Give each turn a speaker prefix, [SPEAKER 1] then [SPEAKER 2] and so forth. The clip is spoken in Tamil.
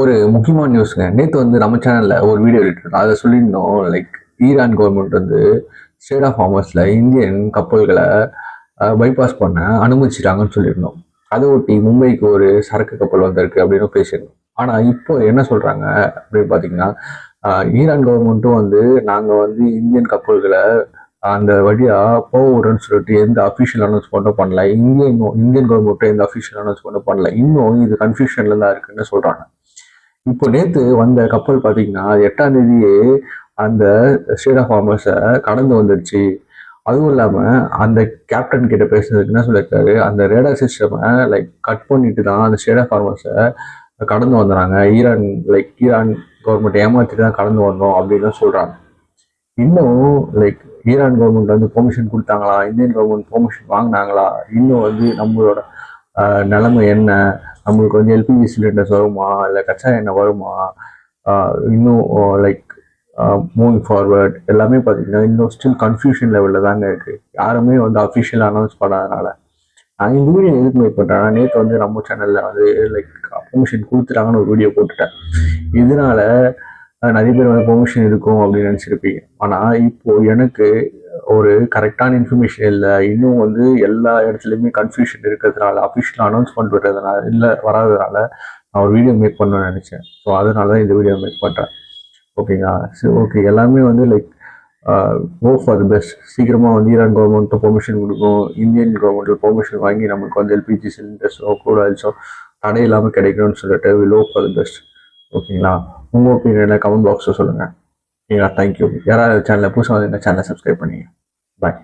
[SPEAKER 1] ஒரு முக்கியமான நியூஸ்ங்க. நேத்து வந்து நம்ம சேனல்ல ஒரு வீடியோ எடுத்திருந்தோம். அத சொல்லியிருந்தோம். லைக் ஈரான் கவர்மெண்ட் வந்து ஸ்ட்ரெய்ட் ஆஃப் ஹார்மஸ்ல இந்தியன் கப்பல்கள பைபாஸ் பண்ண அனுமதிச்சுட்டாங்கன்னு சொல்லியிருந்தோம். அத ஒட்டி மும்பைக்கு ஒரு சரக்கு கப்பல் வந்திருக்கு அப்படின்னு பேசியிருந்தோம். ஆனா இப்போ என்ன சொல்றாங்க அப்படின்னு பார்த்தீங்கன்னா, ஈரான் கவர்மெண்ட்டும் வந்து நாங்க வந்து இந்தியன் கப்பல்கள அந்த வழியா போக விடுறோம்ன்னு சொல்லிட்டு எந்த அஃபிஷியல் அனௌன்ஸ்மெண்ட்டும் பண்ணல. இந்தியன் கவர்மெண்ட்டும் எந்த அஃபிஷியல் அனௌன்ஸ்மெண்ட்டும் பண்ணல. இன்னும் இது கன்ஃபியூஷன்ல தான் இருக்குன்னு சொல்றாங்க. இப்போ நேத்து வந்த கப்பல் பாத்தீங்கன்னா 8ஆம் தேதியே அந்த ஸ்ட்ரெய்ட் ஆஃப் ஹார்மஸ கடந்து வந்துடுச்சு. அதுவும் இல்லாம அந்த கேப்டன் கிட்ட பேசுனதுக்கு என்ன சொல்லியிருக்காரு, அந்த ரேடார் சிஸ்டம லைக் கட் பண்ணிட்டு தான் அந்த ஸ்ட்ரெய்ட் ஆஃப் ஹார்மஸ கடந்து வந்துறாங்க. ஈரான் கவர்மெண்ட் ஏமாத்திட்டு தான் கடந்து வந்தோம் அப்படின்னு சொல்றாங்க. இன்னும் லைக் ஈரான் கவர்மெண்ட் வந்து பெர்மிஷன் கொடுத்தாங்களா, இந்தியன் கவர்மெண்ட் பெர்மிஷன் வாங்கினாங்களா, இன்னும் வந்து நம்மளோட நிலைமை என்ன, நம்மளுக்கு வந்து எல்பிஜி சிலிண்டர்ஸ் வருமா, இல்லை கச்சா எண்ணெய் வருமா, இன்னும் லைக் மூவிங் ஃபார்வர்ட் எல்லாமே பார்த்தீங்கன்னா இன்னும் ஸ்டில் கன்ஃபியூஷன் லெவலில் தாங்க இருக்குது. யாருமே வந்து அஃபிஷியல் அனௌன்ஸ் பண்ணாதனால நான் இந்த வீடியோ எதுக்கு மேக் பண்ணுறேன்னா, நேற்று வந்து நம்ம சேனலில் வந்து லைக் பெர்மிஷன் கொடுத்துட்டாங்கன்னு ஒரு வீடியோ போட்டுட்டேன். இதனால நிறைய பேர் வந்து பெர்மிஷன் இருக்கும் அப்படின்னு நினச்சிருப்பீங்க. ஆனால் இப்போ எனக்கு ஒரு கரெக்டான இன்ஃபர்மேஷன் இல்லை. இன்னும் வந்து எல்லா இடத்துலையுமே கன்ஃபியூஷன் இருக்கிறதுனால அஃபிஷியல் அனௌன்ஸ்மெண்ட் வர்றதுனால இல்லை வராததுனால நான் ஒரு வீடியோ மேக் பண்ணணும்னு நினச்சேன். ஸோ அதனால தான் இந்த வீடியோ மேக் பண்ணுறேன். ஓகேங்களா? சரி, ஓகே. எல்லாமே வந்து like go for the best. சீக்கிரமாக வந்து ஈரான் கவர்மெண்ட்டும் பெர்மிஷன் கொடுக்கும். இந்தியன் கவர்மெண்ட்டில் பெர்மிஷன் வாங்கி நம்மளுக்கு வந்து எல்பிஜி சிலிண்டர்ஸோ க்ரூட் ஆயில்ஸோ தடை இல்லாமல் கிடைக்கணும்னு சொல்லிட்டு we low for the best. ஓகேங்களா? உங்கள் ஒப்பீனியனை கமெண்ட் பாக்ஸில் சொல்லுங்கள். ஓகேங்களா? தேங்க்யூ. யாராவது சேனலை புதுசாக வந்து இந்த சேனலை சப்ஸ்கிரைப் பண்ணிங்க. பாய்.